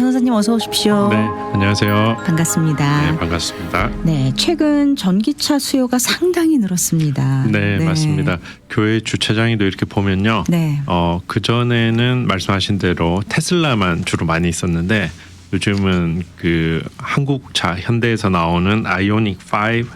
변호사님 어서 오십시오. 네, 안녕하세요. 반갑습니다. 네, 반갑습니다. 네, 최근 전기차 수요가 상당히 늘었습니다. 네, 맞습니다. 교회 주차장에도 이렇게 보면요. 네. 그 전에는 말씀하신 대로 테슬라만 주로 많이 있었는데 요즘은 그 한국차 현대에서 나오는 아이오닉 5, 6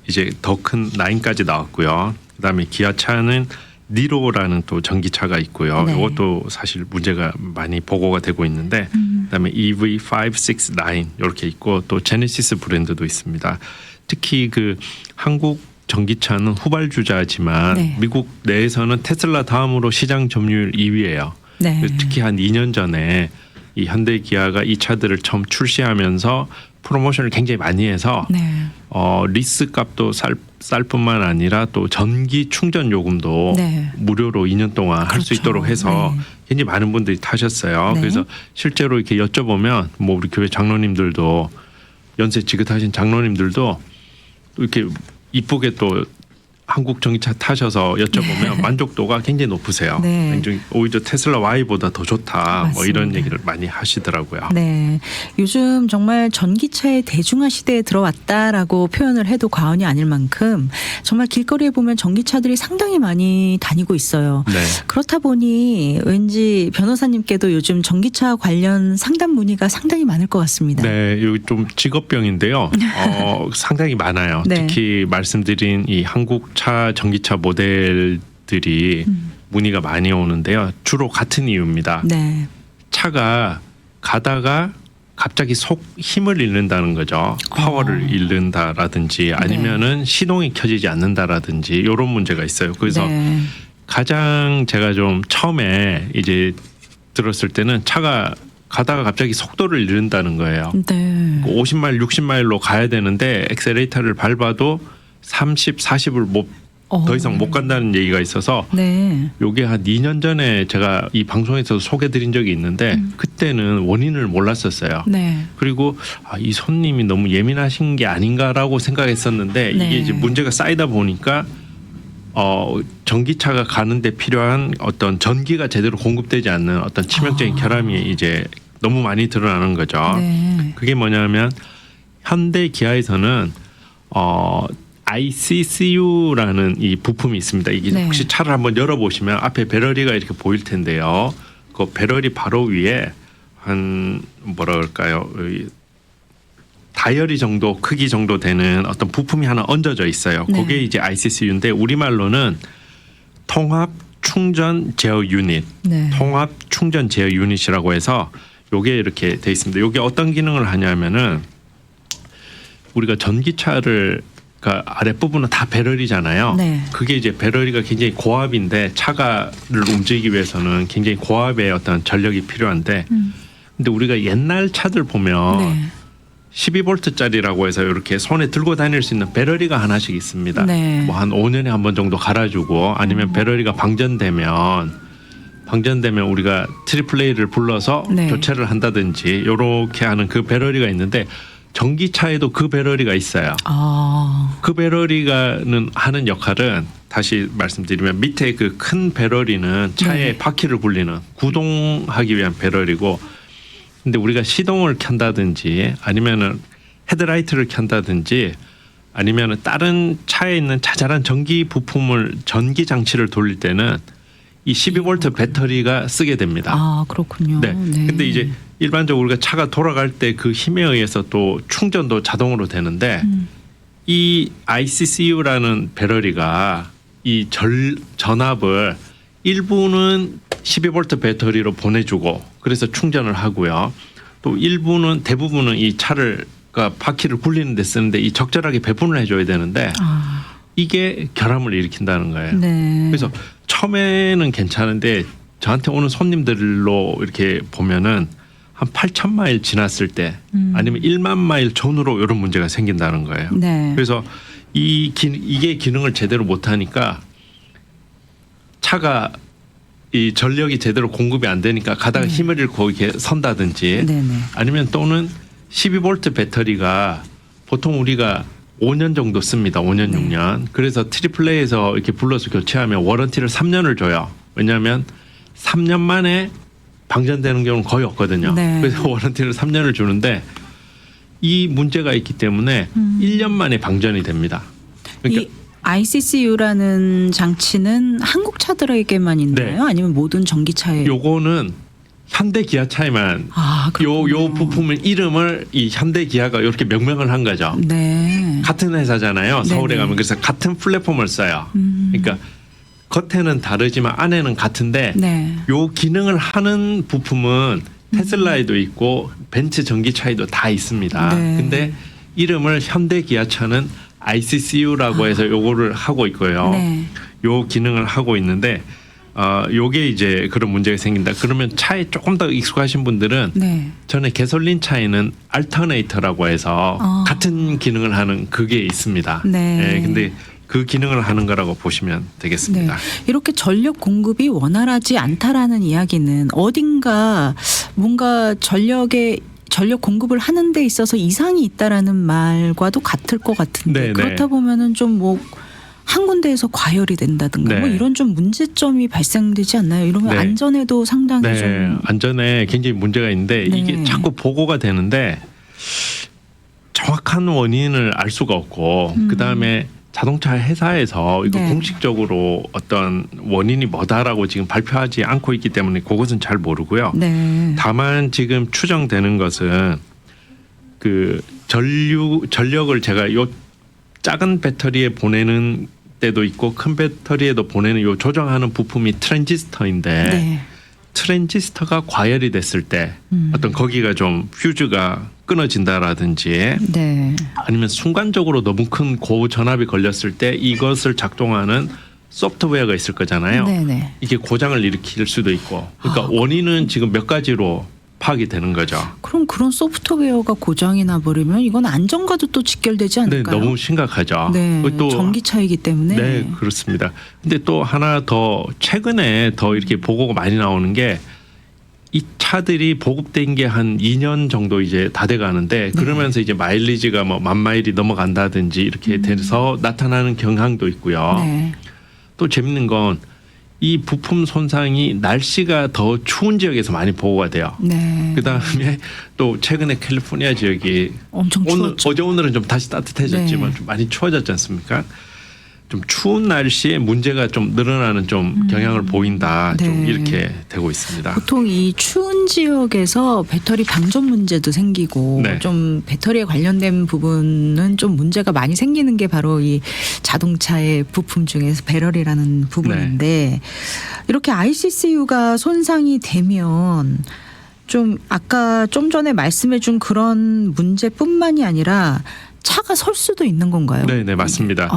이제 더 큰 9까지 나왔고요. 그다음에 기아차는 니로라는 또 전기차가 있고요. 네. 이것도 사실 문제가 많이 보고가 되고 있는데 그다음에 EV 5, 6, 9 이렇게 있고 또 제네시스 브랜드도 있습니다. 특히 그 한국 전기차는 후발주자지만 네. 미국 내에서는 테슬라 다음으로 시장 점유율 2위예요. 네. 특히 한 2년 전에 이 현대 기아가 이 차들을 처음 출시하면서 프로모션을 굉장히 많이 해서 네. 리스 값도 쌀 뿐만 아니라 또 전기 충전 요금도 네. 무료로 2년 동안 할 수 그렇죠. 있도록 해서 네. 굉장히 많은 분들이 타셨어요. 네. 그래서 실제로 이렇게 여쭤보면 뭐 우리 교회 장로님들도 연세 지긋하신 장로님들도 또 이렇게 이쁘게 또 한국 전기차 타셔서 여쭤보면 만족도가 굉장히 높으세요. 네. 굉장히 오히려 테슬라 Y보다 더 좋다. 뭐 이런 맞습니다. 얘기를 많이 하시더라고요. 네, 요즘 정말 전기차의 대중화 시대에 들어왔다라고 표현을 해도 과언이 아닐 만큼 정말 길거리에 보면 전기차들이 상당히 많이 다니고 있어요. 네. 그렇다 보니 왠지 변호사님께도 요즘 전기차 관련 상담 문의가 상당히 많을 것 같습니다. 네, 이거 좀 직업병인데요. 상당히 많아요. 네. 특히 말씀드린 이 한국차 전기차 모델들이 문의가 많이 오는데요. 주로 같은 이유입니다. 네. 차가 가다가 갑자기 속 힘을 잃는다는 거죠. 파워를 잃는다라든지 아니면은 시동이 켜지지 않는다라든지 이런 문제가 있어요. 그래서 네. 가장 제가 좀 처음에 이제 들었을 때는 차가 가다가 갑자기 속도를 잃는다는 거예요. 네. 50마일, 60마일로 가야 되는데 엑셀레이터를 밟아도 30, 40을 더 이상 못 간다는 얘기가 있어서 네. 요게 한 2년 전에 제가 이 방송에서 소개드린 적이 있는데 그때는 원인을 몰랐었어요. 네. 그리고 이 손님이 너무 예민하신 게 아닌가라고 생각했었는데 네. 이게 이제 문제가 쌓이다 보니까 전기차가 가는데 필요한 어떤 전기가 제대로 공급되지 않는 어떤 치명적인 결함이 이제 너무 많이 드러나는 거죠. 네. 그게 뭐냐면 현대 기아에서는 ICCU라는 이 부품이 있습니다. 이게 네. 혹시 차를 한번 열어보시면 앞에 배럴이가 이렇게 보일 텐데요. 그 배럴이 바로 위에 한 뭐라 그럴까요? 다이어리 정도 크기 정도 되는 어떤 부품이 하나 얹어져 있어요. 네. 그게 이제 ICCU인데 우리말로는 통합 충전 제어 유닛, 네. 통합 충전 제어 유닛이라고 해서 요게 이렇게 돼 있습니다. 요게 어떤 기능을 하냐면은 우리가 전기차를 그러니까 아랫부분은 다 배럴이잖아요. 네. 그게 이제 배럴이가 굉장히 고압인데 차가를 움직이기 위해서는 굉장히 고압의 어떤 전력이 필요한데 근데 우리가 옛날 차들 보면 네. 12볼트짜리라고 해서 이렇게 손에 들고 다닐 수 있는 배럴이가 하나씩 있습니다. 네. 뭐 한 5년에 한 번 정도 갈아주고 아니면 배럴이가 방전되면 우리가 트리플레이를 불러서 네. 교체를 한다든지 이렇게 하는 그 배럴이가 있는데 전기차에도 그 배럴이가 있어요. 그 배럴이가는 하는 역할은 다시 말씀드리면 밑에 그 큰 배럴이는 차의 네. 바퀴를 굴리는 구동하기 위한 배럴이고 근데 우리가 시동을 켠다든지 아니면은 헤드라이트를 켠다든지 아니면은 다른 차에 있는 자잘한 전기 부품을 전기 장치를 돌릴 때는 이 12볼트 배터리가 쓰게 됩니다. 그렇군요. 네. 근데 이제 일반적으로 우리가 차가 돌아갈 때 그 힘에 의해서 또 충전도 자동으로 되는데 이 ICCU라는 배터리가 이 전압을 일부는 12볼트 배터리로 보내주고 그래서 충전을 하고요. 또 일부는 대부분은 이 차를 그러니까 바퀴를 굴리는 데 쓰는데 이 적절하게 배분을 해줘야 되는데 이게 결함을 일으킨다는 거예요. 네. 그래서 처음에는 괜찮은데 저한테 오는 손님들로 이렇게 보면은 한 8,000마일 지났을 때 아니면 1만 마일 전후로 이런 문제가 생긴다는 거예요. 네. 그래서 이게 기능을 제대로 못하니까 차가 이 전력이 제대로 공급이 안 되니까 가다가 힘을 잃고 이렇게 선다든지 네네. 아니면 또는 12볼트 배터리가 보통 우리가 5년 정도 씁니다. 5년, 6년. 그래서 트리플레이에서 이렇게 불러서 교체하면 워런티를 3년을 줘요. 왜냐하면 3년 만에 방전되는 경우는 거의 없거든요. 네. 그래서 워런티를 3년을 주는데 이 문제가 있기 때문에 1년 만에 방전이 됩니다. 그러니까 이 ICCU라는 장치는 한국 차들에게만 있나요? 네. 아니면 모든 전기차에? 요거는 현대 기아차에만 요 부품을 이름을 이 현대 기아가 이렇게 명명을 한 거죠. 네. 같은 회사잖아요. 서울에 네네. 가면 그래서 같은 플랫폼을 써요. 그러니까 겉에는 다르지만 안에는 같은데 네. 요 기능을 하는 부품은 테슬라에도 있고 벤츠 전기차에도 다 있습니다. 네. 근데 이름을 현대 기아차는 ICCU라고 해서 요거를 하고 있고요. 네. 요 기능을 하고 있는데 요게 이제 그런 문제가 생긴다. 그러면 차에 조금 더 익숙하신 분들은 네. 전에 개솔린 차에는 알터네이터라고 해서 아. 같은 기능을 하는 그게 있습니다. 네. 근데 그 기능을 하는 거라고 보시면 되겠습니다. 네. 이렇게 전력 공급이 원활하지 않다라는 이야기는 어딘가 뭔가 전력 공급을 하는 데 있어서 이상이 있다라는 말과도 같을 것 같은데 네, 네. 그렇다 보면은 좀 뭐 한 군데에서 과열이 된다든가 네. 뭐 이런 좀 문제점이 발생되지 않나요? 이러면 네. 안전에도 상당히 네, 좀 안전에 굉장히 문제가 있는데 네. 이게 자꾸 보고가 되는데 정확한 원인을 알 수가 없고 그 다음에 자동차 회사에서 이거 네. 공식적으로 어떤 원인이 뭐다라고 지금 발표하지 않고 있기 때문에 그것은 잘 모르고요. 네. 다만 지금 추정되는 것은 그 전력을 제가 요 작은 배터리에 보내는 때도 있고 큰 배터리에도 보내는 요 조정하는 부품이 트랜지스터인데 네. 트랜지스터가 과열이 됐을 때 어떤 거기가 좀 퓨즈가 끊어진다라든지 네. 아니면 순간적으로 너무 큰 고전압이 걸렸을 때 이것을 작동하는 소프트웨어가 있을 거잖아요. 네네. 이게 고장을 일으킬 수도 있고 그러니까 원인은 지금 몇 가지로 파악이 되는 거죠. 그럼 그런 소프트웨어가 고장이 나버리면 이건 안전과도 또 직결되지 네, 않을까요? 너무 심각하죠. 네, 또 전기차이기 때문에. 네, 그렇습니다. 근데 또 하나 더 최근에 더 이렇게 보고가 많이 나오는 게 이 차들이 보급된 게 한 2년 정도 이제 다 돼 가는데 그러면서 이제 마일리지가 뭐 10,000마일이 넘어간다든지 이렇게 돼서 나타나는 경향도 있고요. 네. 또 재밌는 건 이 부품 손상이 날씨가 더 추운 지역에서 많이 보고가 돼요. 네. 그다음에 또 최근에 캘리포니아 지역이 엄청 추웠죠. 어제 오늘은 좀 다시 따뜻해졌지만 네. 좀 많이 추워졌지 않습니까? 좀 추운 날씨에 문제가 좀 늘어나는 좀 경향을 보인다. 좀 네. 이렇게 되고 있습니다. 보통 이 추운 지역에서 배터리 방전 문제도 생기고 네. 좀 배터리에 관련된 부분은 좀 문제가 많이 생기는 게 바로 이 자동차의 부품 중에서 배럴이라는 부분인데 네. 이렇게 ICCU가 손상이 되면 좀 아까 좀 전에 말씀해 준 그런 문제뿐만이 아니라 차가 설 수도 있는 건가요? 네, 맞습니다.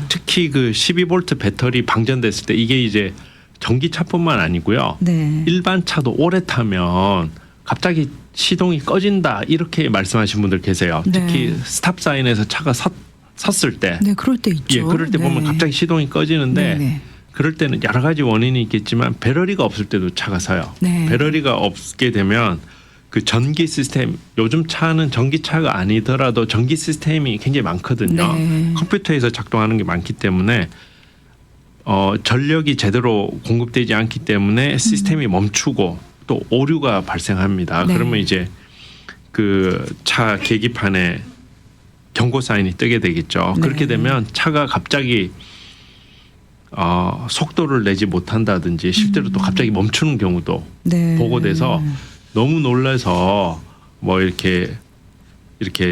특히 그 12V 배터리 방전됐을 때 이게 이제 전기차뿐만 아니고요. 네. 일반 차도 오래 타면 갑자기 시동이 꺼진다 이렇게 말씀하신 분들 계세요. 네. 특히 스탑 사인에서 차가 섰을 때, 네, 그럴 때 있죠. 예, 그럴 때 보면 네. 갑자기 시동이 꺼지는데 네. 그럴 때는 여러 가지 원인이 있겠지만 배터리가 없을 때도 차가 서요. 네. 배터리가 없게 되면 그 전기 시스템 요즘 차는 전기차가 아니더라도 전기 시스템이 굉장히 많거든요. 네. 컴퓨터에서 작동하는 게 많기 때문에 전력이 제대로 공급되지 않기 때문에 시스템이 멈추고 또 오류가 발생합니다. 네. 그러면 이제 그 차 계기판에 경고 사인이 뜨게 되겠죠. 네. 그렇게 되면 차가 갑자기 속도를 내지 못한다든지 실제로 또 갑자기 멈추는 경우도 네. 보고돼서 너무 놀라서 뭐 이렇게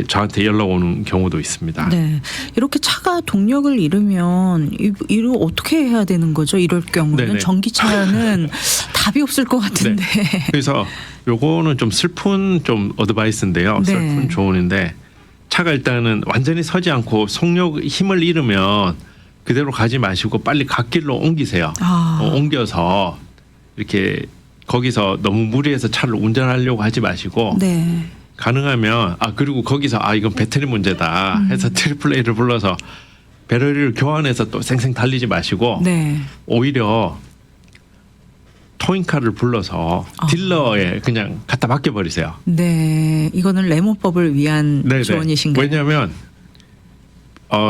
저한테 연락 오는 경우도 있습니다. 네. 이렇게 차가 동력을 잃으면 이를 어떻게 해야 되는 거죠? 이럴 경우는 네네. 전기차는 답이 없을 것 같은데. 그래서 요거는 좀 슬픈 좀 어드바이스인데요. 네. 슬픈 조언인데 차가 일단은 완전히 서지 않고 속력 힘을 잃으면 그대로 가지 마시고 빨리 갓길로 옮기세요. 옮겨서 이렇게 거기서 너무 무리해서 차를 운전하려고 하지 마시고 네. 가능하면 그리고 거기서 이건 배터리 문제다 해서 트리플 A를 불러서 배터리를 교환해서 또 쌩쌩 달리지 마시고 네. 오히려 토잉카를 불러서 딜러에 그냥 갖다 맡겨버리세요. 네. 이거는 레몬법을 위한 조언이신가요? 왜냐하면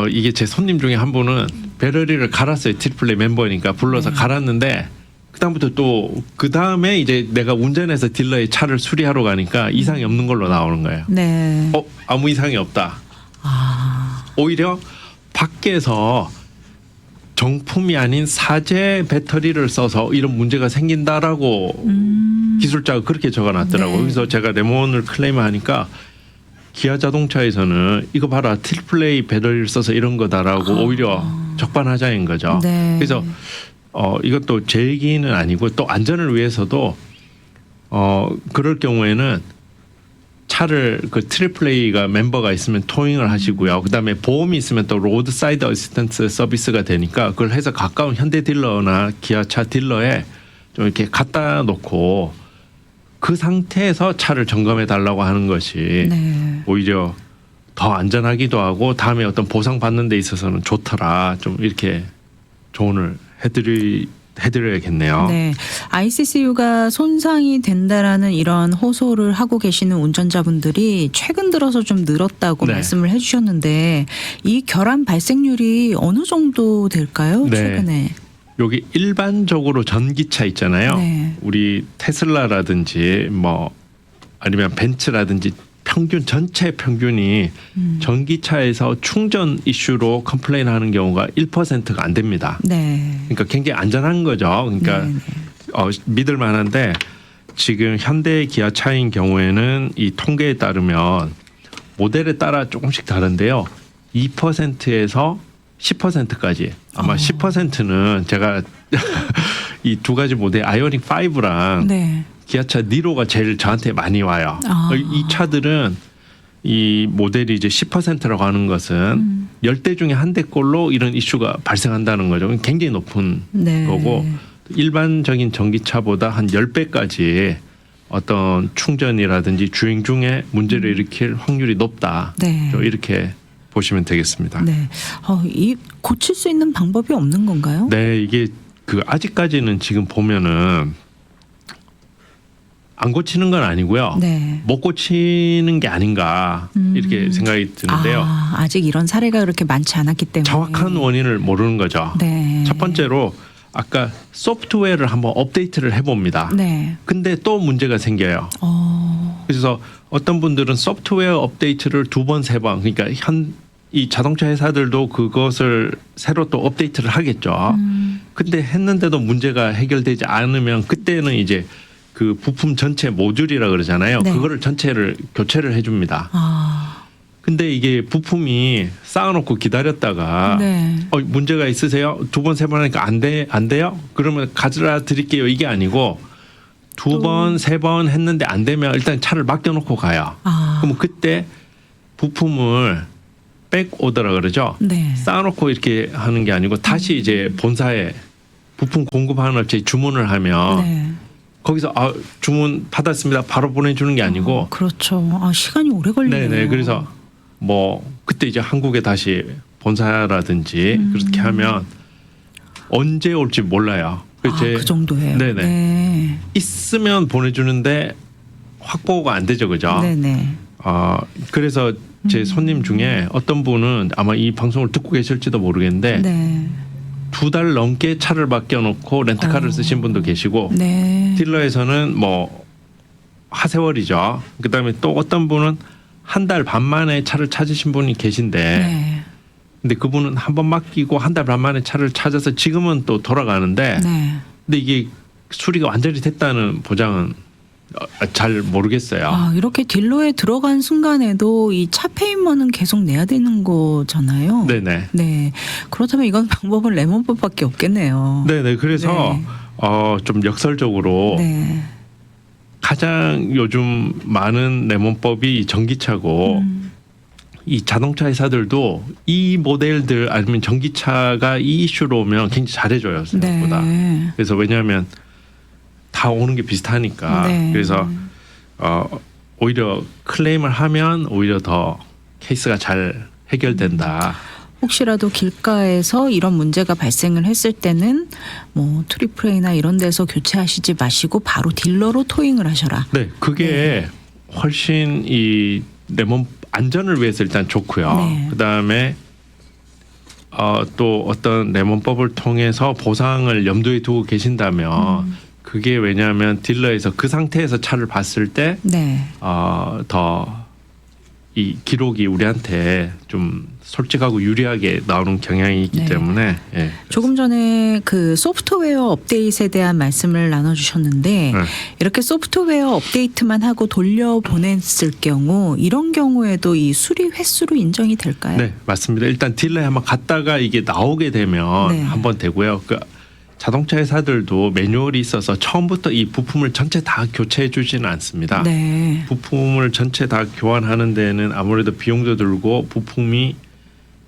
이게 제 손님 중에 한 분은 배터리를 갈았어요. 트리플 A 멤버니까 불러서 갈았는데 그다음부터 또 그다음에 이제 내가 운전해서 딜러의 차를 수리하러 가니까 이상이 없는 걸로 나오는 거예요. 네. 아무 이상이 없다. 오히려 밖에서 정품이 아닌 사제 배터리를 써서 이런 문제가 생긴다라고 기술자가 그렇게 적어놨더라고요. 네. 그래서 제가 레몬을 클레임하니까 기아 자동차에서는 이거 봐라 트리플A 배터리를 써서 이런 거다라고 오히려 적반하장인 거죠. 네. 그래서 이것도 제 얘기는 아니고 또 안전을 위해서도 그럴 경우에는 차를 그 트리플A가 멤버가 있으면 토잉을 하시고요. 그다음에 보험이 있으면 또 로드 사이드 어시스턴트 서비스가 되니까 그걸 해서 가까운 현대 딜러나 기아차 딜러에 좀 이렇게 갖다 놓고 그 상태에서 차를 점검해 달라고 하는 것이 네. 오히려 더 안전하기도 하고 다음에 어떤 보상 받는 데 있어서는 좋더라. 좀 이렇게 조언을 해드려야겠네요. 네. ICCU가 손상이 된다라는 이런 호소를 하고 계시는 운전자분들이 최근 들어서 좀 늘었다고 네. 말씀을 해주셨는데 이 결함 발생률이 어느 정도 될까요? 네. 최근에. 여기 일반적으로 전기차 있잖아요. 네. 우리 테슬라라든지 뭐 아니면 벤츠라든지 평균 전체 평균이 전기차에서 충전 이슈로 컴플레인하는 경우가 1%가 안 됩니다. 네. 그러니까 굉장히 안전한 거죠. 그러니까 네. 믿을 만한데 지금 현대 기아차인 경우에는 이 통계에 따르면 모델에 따라 조금씩 다른데요. 2%에서 10%까지 아마 10%는 제가 이 두 가지 모델 아이오닉 5랑 네. 기아차 니로가 제일 저한테 많이 와요. 이 차들은 이 모델이 이제 10%라고 하는 것은 10대 중에 한 대꼴로 이런 이슈가 발생한다는 거죠. 굉장히 높은 네. 거고 일반적인 전기차보다 한 10배까지 어떤 충전이라든지 주행 중에 문제를 일으킬 확률이 높다. 네. 이렇게 보시면 되겠습니다. 네. 이 고칠 수 있는 방법이 없는 건가요? 네, 이게 그 아직까지는 지금 보면은 안 고치는 건 아니고요. 네. 못 고치는 게 아닌가 이렇게 생각이 드는데요. 아직 이런 사례가 그렇게 많지 않았기 때문에 정확한 원인을 모르는 거죠. 네. 첫 번째로 아까 소프트웨어를 한번 업데이트를 해봅니다. 네. 근데 또 문제가 생겨요. 그래서 어떤 분들은 소프트웨어 업데이트를 2번, 3번 그러니까 이 자동차 회사들도 그것을 새로 또 업데이트를 하겠죠. 근데 했는데도 문제가 해결되지 않으면 그때는 이제 그 부품 전체 모듈이라 그러잖아요. 네. 그거를 전체를 교체를 해줍니다. 근데 이게 부품이 쌓아놓고 기다렸다가 네. 문제가 있으세요? 2번, 3번 하니까 안 돼요? 그러면 가져다 드릴게요. 이게 아니고 2번, 3번 했는데 안 되면 일단 차를 맡겨놓고 가요. 그럼 그때 부품을 백 오더라 그러죠. 네. 쌓아놓고 이렇게 하는 게 아니고 다시 이제 본사에 부품 공급하는 업체에 주문을 하면 네. 거기서 주문 받았습니다. 바로 보내주는 게 아니고 그렇죠. 시간이 오래 걸리네요. 네네. 그래서 뭐 그때 이제 한국에 다시 본사라든지 그렇게 하면 언제 올지 몰라요. 그 정도예요. 네네. 네. 있으면 보내주는데 확보가 안 되죠, 그죠? 네네. 그래서 제 손님 중에 어떤 분은 아마 이 방송을 듣고 계실지도 모르겠는데 네. 2달 넘게 차를 맡겨놓고 렌트카를 쓰신 분도 계시고 네. 딜러에서는 뭐 하세월이죠. 그다음에 또 어떤 분은 1달 반 만에 차를 찾으신 분이 계신데 네. 근데 그분은 한 번 맡기고 1달 반 만에 차를 찾아서 지금은 또 돌아가는데 네. 근데 이게 수리가 완전히 됐다는 보장은 잘 모르겠어요. 이렇게 딜러에 들어간 순간에도 이 차 페이먼은 계속 내야 되는 거잖아요. 네네. 네. 그렇다면 이건 방법은 레몬법밖에 없겠네요. 네네. 그래서 좀 역설적으로 네. 가장 요즘 많은 레몬법이 전기차고 이 자동차 회사들도 이 모델들 아니면 전기차가 이 이슈로 오면 굉장히 잘해줘요 생각보다. 네. 그래서 왜냐하면 다 오는 게 비슷하니까. 네. 그래서 오히려 클레임을 하면 오히려 더 케이스가 잘 해결된다. 혹시라도 길가에서 이런 문제가 발생을 했을 때는 뭐 트리플레이나 이런 데서 교체하시지 마시고 바로 딜러로 토잉을 하셔라. 네, 그게 훨씬 이 레몬 안전을 위해서 일단 좋고요. 네. 그다음에 또 어떤 레몬법을 통해서 보상을 염두에 두고 계신다면 그게 왜냐하면 딜러에서 그 상태에서 차를 봤을 때 네. 더 이 기록이 우리한테 좀 솔직하고 유리하게 나오는 경향이 있기 네. 때문에 예. 조금 전에 그 소프트웨어 업데이트에 대한 말씀을 나눠주셨는데 네. 이렇게 소프트웨어 업데이트만 하고 돌려보냈을 경우 이런 경우에도 이 수리 횟수로 인정이 될까요? 네, 맞습니다. 일단 딜러에 한번 갔다가 이게 나오게 되면 네. 한번 되고요. 그 자동차 회사들도 매뉴얼이 있어서 처음부터 이 부품을 전체 다 교체해 주지는 않습니다. 네. 부품을 전체 다 교환하는 데는 아무래도 비용도 들고 부품이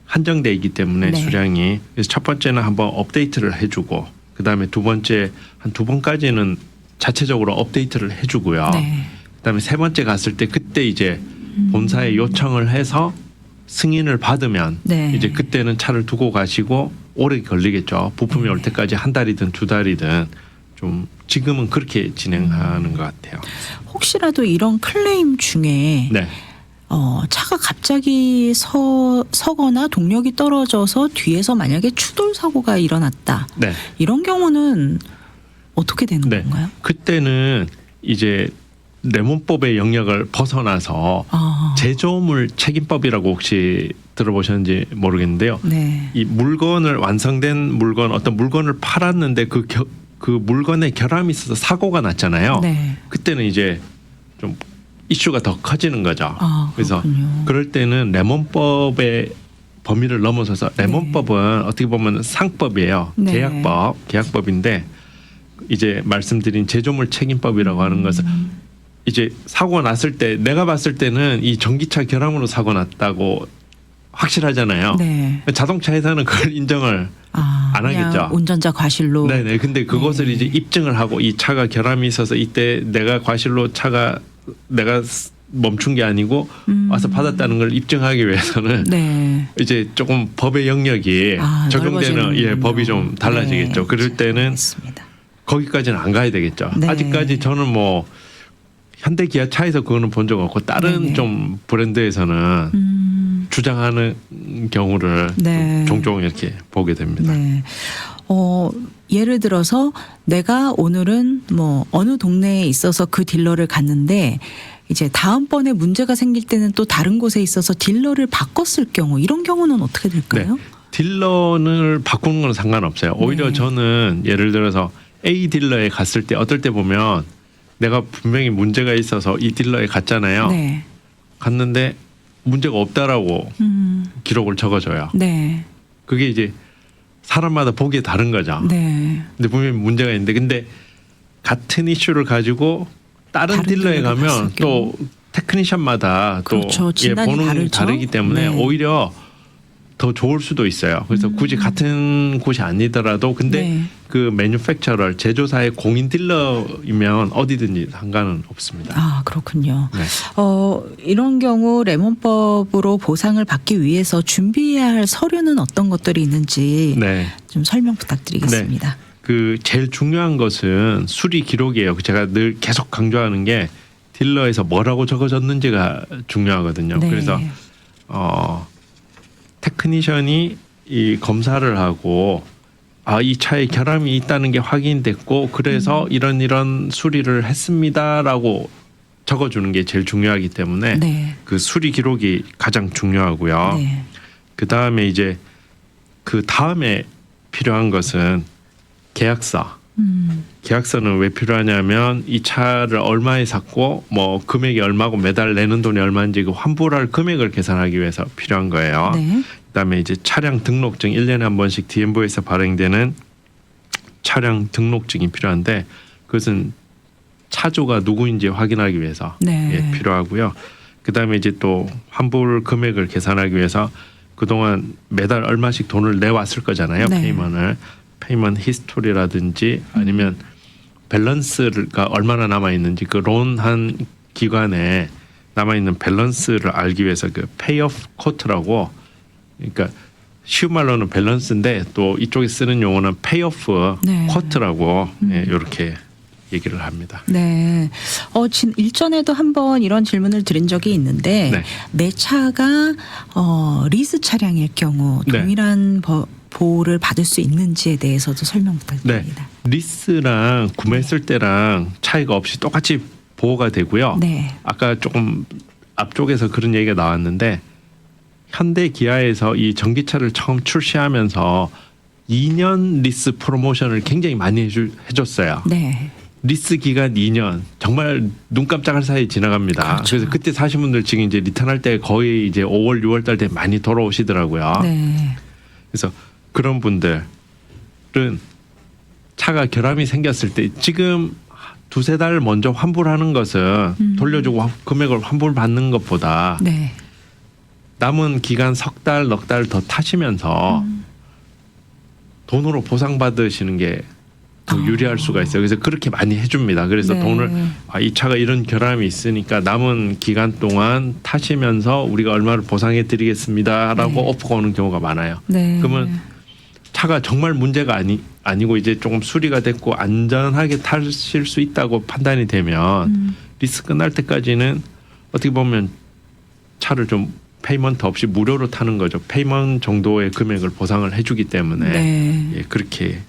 한정돼 있기 때문에 네. 수량이. 그래서 첫 번째는 한번 업데이트를 해주고 그다음에 두 번째 한 2번까지는 자체적으로 업데이트를 해주고요. 네. 그다음에 세 번째 갔을 때 그때 이제 본사에 요청을 해서 승인을 받으면 네. 이제 그때는 차를 두고 가시고 오래 걸리겠죠. 부품이 네. 올 때까지 한 달이든 2달이든 좀 지금은 그렇게 진행하는 것 같아요. 혹시라도 이런 클레임 중에 네. 차가 갑자기 서거나 동력이 떨어져서 뒤에서 만약에 추돌 사고가 일어났다. 네. 이런 경우는 어떻게 되는 네. 건가요? 그때는 이제 레몬법의 영역을 벗어나서 제조물 책임법이라고 혹시 들어보셨는지 모르겠는데요. 네. 이 물건을 완성된 물건 어떤 물건을 팔았는데 그 물건에 결함이 있어서 사고가 났잖아요. 네. 그때는 이제 좀 이슈가 더 커지는 거죠. 그래서 그렇군요. 그럴 때는 레몬법의 범위를 넘어서서 레몬법은 어떻게 보면 상법이에요. 네. 계약법인데 이제 말씀드린 제조물 책임법이라고 하는 것은 이제 사고가 났을 때 내가 봤을 때는 이 전기차 결함으로 사고 났다고 확실하잖아요. 네. 자동차 회사는 그걸 인정을 안 그냥 하겠죠. 운전자 과실로. 네네. 근데 그것을 네. 이제 입증을 하고 이 차가 결함이 있어서 이때 내가 과실로 내가 멈춘 게 아니고 와서 받았다는 걸 입증하기 위해서는 네. 이제 조금 법의 영역이 적용되는 넓어지는군요. 법이 좀 달라지겠죠. 네. 그럴 때는 알겠습니다. 거기까지는 안 가야 되겠죠. 네. 아직까지 저는 뭐 현대 기아차에서 그거는 본 적 없고 다른 네네. 좀 브랜드에서는 주장하는 경우를 네. 종종 이렇게 보게 됩니다. 네. 예를 들어서 내가 오늘은 뭐 어느 동네에 있어서 그 딜러를 갔는데 이제 다음번에 문제가 생길 때는 또 다른 곳에 있어서 딜러를 바꿨을 경우 이런 경우는 어떻게 될까요? 네. 딜러를 바꾸는 건 상관없어요. 오히려 네. 저는 예를 들어서 A 딜러에 갔을 때 어떨 때 보면 내가 분명히 문제가 있어서 이 딜러에 갔잖아요. 네. 갔는데 문제가 없다라고 기록을 적어줘요. 네. 그게 이제 사람마다 보기에 다른 거죠. 네. 근데 분명히 문제가 있는데 근데 같은 이슈를 가지고 다른 딜러에 딜러를 가면 갔을 또 테크니션마다 그렇죠. 또 진단이 보는 다르죠. 다르기 때문에 네. 오히려 더 좋을 수도 있어요. 그래서 굳이 같은 곳이 아니더라도 근데 네. 그 매뉴팩처러 제조사의 공인 딜러이면 어디든지 상관은 없습니다. 그렇군요. 네. 이런 경우 레몬법으로 보상을 받기 위해서 준비해야 할 서류는 어떤 것들이 있는지 네. 좀 설명 부탁드리겠습니다. 그 제일 중요한 것은 수리 기록이에요. 제가 늘 계속 강조하는 게 딜러에서 뭐라고 적어졌는지가 중요하거든요. 네. 그래서 테크니션이 이 검사를 하고 이 차에 결함이 있다는 게 확인됐고 그래서 이런 수리를 했습니다라고 적어주는 게 제일 중요하기 때문에 네. 그 수리 기록이 가장 중요하고요. 네. 그 다음에 이제 그 다음에 필요한 것은 계약서. 계약서는 왜 필요하냐면 이 차를 얼마에 샀고 뭐 금액이 얼마고 매달 내는 돈이 얼마인지 그 환불할 금액을 계산하기 위해서 필요한 거예요. 네. 그다음에 이제 차량 등록증 1년에 한 번씩 DMV에서 발행되는 차량 등록증이 필요한데 그것은 차주가 누구인지 확인하기 위해서 네. 필요하고요. 그다음에 이제 또 환불 금액을 계산하기 위해서 그동안 매달 얼마씩 돈을 내왔을 거잖아요. 네. 페이먼트 히스토리라든지 아니면 밸런스가 얼마나 남아 있는지 그 론한 기간에 남아 있는 밸런스를 알기 위해서 그 페이오프 코트라고 그러니까 쉬운 말로는 밸런스인데 또 이쪽에 쓰는 용어는 페이오프 네. 코트라고 이렇게 얘기를 합니다. 네. 일전에도 한번 이런 질문을 드린 적이 있는데 네. 내 차가 리스 차량일 경우 네. 동일한 보호를 받을 수 있는지에 대해서도 설명 부탁드립니다. 리스랑 구매했을 때랑 차이가 없이 똑같이 보호가 되고요. 네. 아까 조금 앞쪽에서 그런 얘기가 나왔는데 현대 기아에서 이 전기차를 처음 출시하면서 2년 리스 프로모션을 굉장히 많이 해줬어요. 네. 리스 기간 2년 정말 눈 깜짝할 사이에 지나갑니다. 그렇죠. 그래서 그때 사신 분들 지금 이제 리턴할 때 거의 이제 5월 6월 달 때 많이 돌아오시더라고요. 네. 그래서 그런 분들은 차가 결함이 생겼을 때 지금 두세 달 먼저 환불하는 것은 돌려주고 금액을 환불받는 것보다 네. 남은 기간 석 달, 넉 달 더 타시면서 돈으로 보상받으시는 게 더 유리할 수가 있어요. 그래서 그렇게 많이 해줍니다. 그래서 네. 돈을 이 차가 이런 결함이 있으니까 남은 기간 동안 타시면서 우리가 얼마를 보상해 드리겠습니다라고 네. 오퍼가 오는 경우가 많아요. 네. 그러면 차가 정말 문제가 아니고 이제 조금 수리가 됐고 안전하게 타실 수 있다고 판단이 되면 리스 끝날 때까지는 어떻게 보면 차를 좀 페이먼트 없이 무료로 타는 거죠. 페이먼트 정도의 금액을 보상을 해주기 때문에 네. 예, 그렇게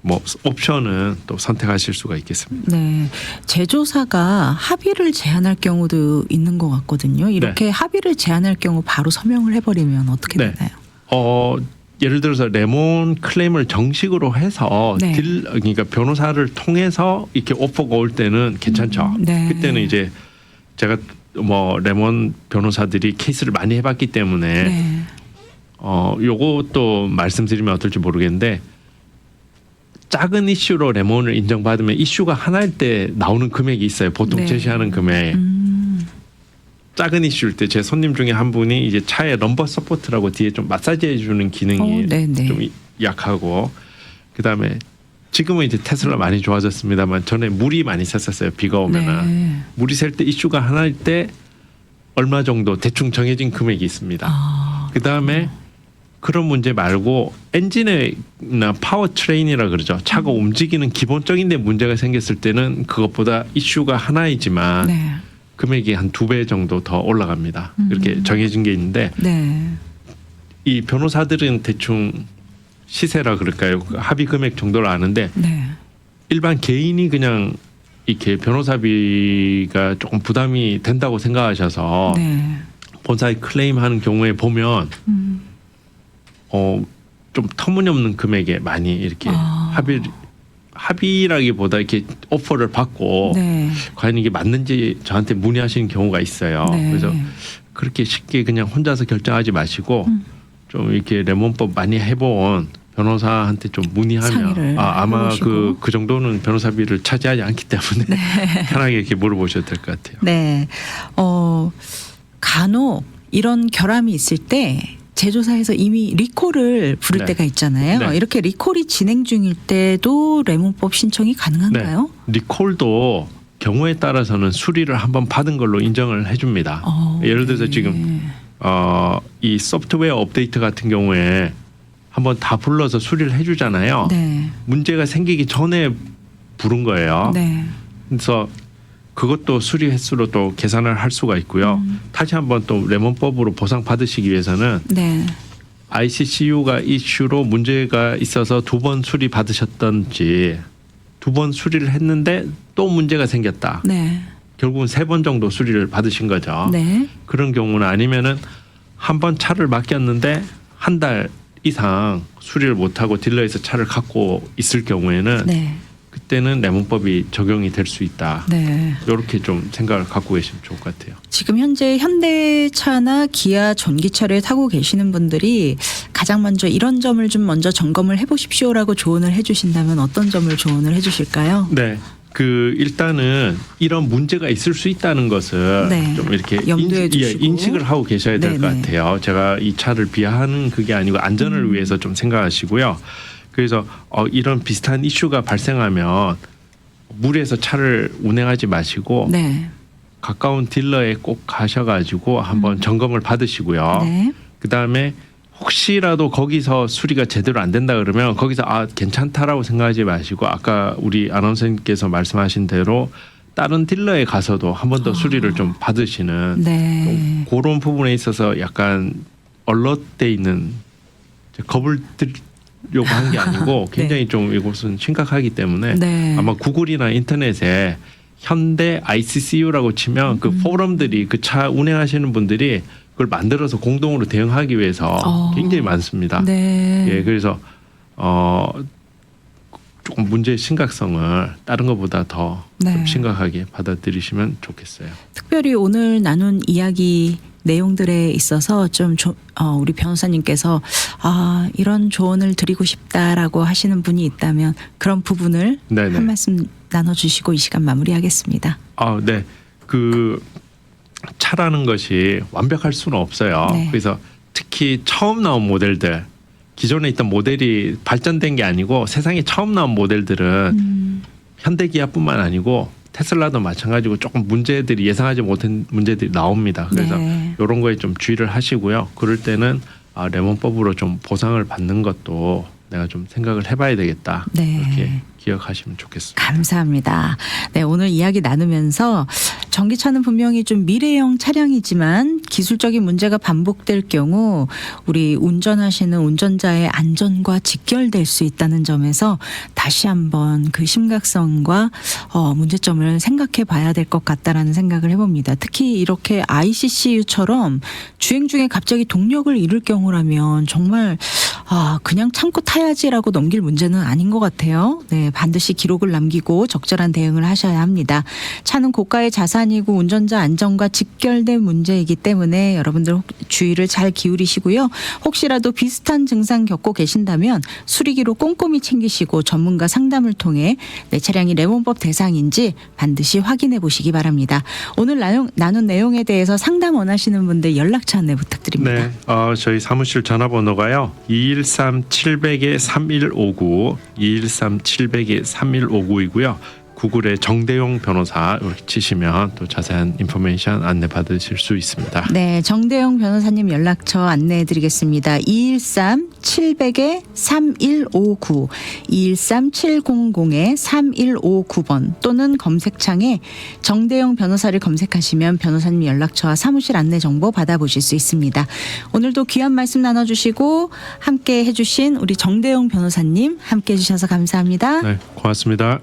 뭐 옵션은 또 선택하실 수가 있겠습니다. 네. 제조사가 합의를 제한할 경우도 있는 것 같거든요. 이렇게 합의를 제한할 경우 바로 서명을 해버리면 어떻게 네. 되나요? 예를 들어서 레몬 클레임을 정식으로 해서 네. 그러니까 변호사를 통해서 이렇게 오퍼가 올 때는 괜찮죠. 네. 그때는 이제 제가 뭐 레몬 변호사들이 케이스를 많이 해봤기 때문에 네. 요것도 말씀드리면 어떨지 모르겠는데 작은 이슈로 레몬을 인정받으면 이슈가 하나일 때 나오는 금액이 있어요. 보통 네. 제시하는 금액. 작은 이슈일 때 제 손님 중에 한 분이 이제 차에 럼버 서포트라고 뒤에 좀 마사지 해주는 기능이 네네. 좀 약하고 그다음에 지금은 이제 테슬라 많이 좋아졌습니다만 전에 물이 많이 샜었어요. 비가 오면은 네. 물이 셀 때 이슈가 하나일 때 얼마 정도 대충 정해진 금액이 있습니다. 그다음에 그런 문제 말고 엔진이나 파워 트레인이라 그러죠. 차가 움직이는 기본적인 데 문제가 생겼을 때는 그것보다 이슈가 하나이지만 네. 금액이 한 2배 정도 더 올라갑니다. 그렇게 정해진 게 있는데 네. 이 변호사들은 대충 시세라 그럴까요? 그 합의 금액 정도를 아는데 네. 일반 개인이 그냥 이렇게 변호사비가 조금 부담이 된다고 생각하셔서 네. 본사에 클레임하는 경우에 보면 좀 터무니없는 금액에 많이 이렇게 합의라기보다 이렇게 오퍼를 받고 네. 과연 이게 맞는지 저한테 문의하시는 경우가 있어요. 네. 그래서 그렇게 쉽게 그냥 혼자서 결정하지 마시고 좀 이렇게 레몬법 많이 해본 변호사한테 좀 문의하면 상의를 아마 해보시고. 그 정도는 변호사비를 차지하지 않기 때문에 편하게 이렇게 물어보셔도 될 것 같아요. 네. 간혹 이런 결함이 있을 때 제조사에서 이미 리콜을 부를 네. 때가 있잖아요. 네. 이렇게 리콜이 진행 중일 때도 레몬법 신청이 가능한가요? 리콜도 경우에 따라서는 수리를 한번 받은 걸로 인정을 해줍니다. 예를 들어서 네. 지금 이 소프트웨어 업데이트 같은 경우에 한번 다 불러서 수리를 해주잖아요. 네. 문제가 생기기 전에 부른 거예요. 네. 그래서 그것도 수리 횟수로 또 계산을 할 수가 있고요. 다시 한번 또 레몬법으로 보상 받으시기 위해서는 네. ICCU가 이슈로 문제가 있어서 2번 수리 받으셨던지 2번 수리를 했는데 또 문제가 생겼다. 네. 결국은 3번 정도 수리를 받으신 거죠. 네. 그런 경우는 아니면은 한 번 차를 맡겼는데 한 달 이상 수리를 못하고 딜러에서 차를 갖고 있을 경우에는 네. 그때는 레몬법이 적용이 될 수 있다. 네. 이렇게 좀 생각을 갖고 계시면 좋을 것 같아요. 지금 현재 현대차나 기아 전기차를 타고 계시는 분들이 가장 먼저 이런 점을 좀 먼저 점검을 해보십시오라고 조언을 해주신다면 어떤 점을 조언을 해주실까요? 네. 일단은 이런 문제가 있을 수 있다는 것을 네. 좀 이렇게 염두에 두시고. 인식을 하고 계셔야 될 것 네네. 같아요. 제가 이 차를 비하하는 그게 아니고 안전을 위해서 좀 생각하시고요. 그래서 이런 비슷한 이슈가 발생하면 무리해서 차를 운행하지 마시고 네. 가까운 딜러에 꼭 가셔가지고 한번 점검을 받으시고요. 네. 그다음에 혹시라도 거기서 수리가 제대로 안 된다 그러면 거기서 괜찮다라고 생각하지 마시고 아까 우리 아나운서님께서 말씀하신 대로 다른 딜러에 가서도 한 번 더 수리를 좀 받으시는 네. 좀 그런 부분에 있어서 약간 얼럿돼 있는 겁을 들려고 한 게 아니고 굉장히 좀 이곳은 심각하기 때문에 네. 아마 구글이나 인터넷에 현대 ICCU라고 치면 그 포럼들이 그 차 운행하시는 분들이 그걸 만들어서 공동으로 대응하기 위해서 굉장히 많습니다. 네. 예, 그래서 조금 문제의 심각성을 다른 것보다 더 좀 네. 심각하게 받아들이시면 좋겠어요. 특별히 오늘 나눈 이야기 내용들에 있어서 좀 우리 변호사님께서 이런 조언을 드리고 싶다라고 하시는 분이 있다면 그런 부분을 네네. 한 말씀 나눠주시고 이 시간 마무리하겠습니다. 네. 그 차라는 것이 완벽할 수는 없어요. 네. 그래서 특히 처음 나온 모델들, 기존에 있던 모델이 발전된 게 아니고 세상에 처음 나온 모델들은 현대기아뿐만 아니고 테슬라도 마찬가지고 조금 문제들이 예상하지 못한 문제들이 나옵니다. 그래서 네. 이런 거에 좀 주의를 하시고요. 그럴 때는 레몬법으로 좀 보상을 받는 것도 내가 좀 생각을 해봐야 되겠다. 네. 이렇게 기억하시면 좋겠습니다. 감사합니다. 네, 오늘 이야기 나누면서 전기차는 분명히 좀 미래형 차량이지만 기술적인 문제가 반복될 경우 우리 운전하시는 운전자의 안전과 직결될 수 있다는 점에서 다시 한번 그 심각성과 문제점을 생각해 봐야 될 것 같다라는 생각을 해봅니다. 특히 이렇게 ICCU처럼 주행 중에 갑자기 동력을 잃을 경우라면 정말 그냥 참고 타야지라고 넘길 문제는 아닌 것 같아요. 네, 반드시 기록을 남기고 적절한 대응을 하셔야 합니다. 차는 고가의 자산이고 운전자 안전과 직결된 문제이기 때문에 여러분들 주의를 잘 기울이시고요. 혹시라도 비슷한 증상 겪고 계신다면 수리기로 꼼꼼히 챙기시고 전문가 상담을 통해 내 차량이 레몬법 대상인지 반드시 확인해 보시기 바랍니다. 오늘 나눈 내용에 대해서 상담 원하시는 분들 연락처 안내 부탁드립니다. 네, 저희 사무실 전화번호가요. 213-700-3159, 213-700-3159이고요. 구글에 정대용 변호사 이렇게 치시면 또 자세한 인포메이션 안내 받으실 수 있습니다. 네, 정대용 변호사님 연락처 안내해 드리겠습니다. 213-700-3159, 213-700-3159번 또는 검색창에 정대용 변호사를 검색하시면 변호사님 연락처와 사무실 안내 정보 받아보실 수 있습니다. 오늘도 귀한 말씀 나눠주시고 함께 해주신 우리 정대용 변호사님 함께 해주셔서 감사합니다. 네, 고맙습니다.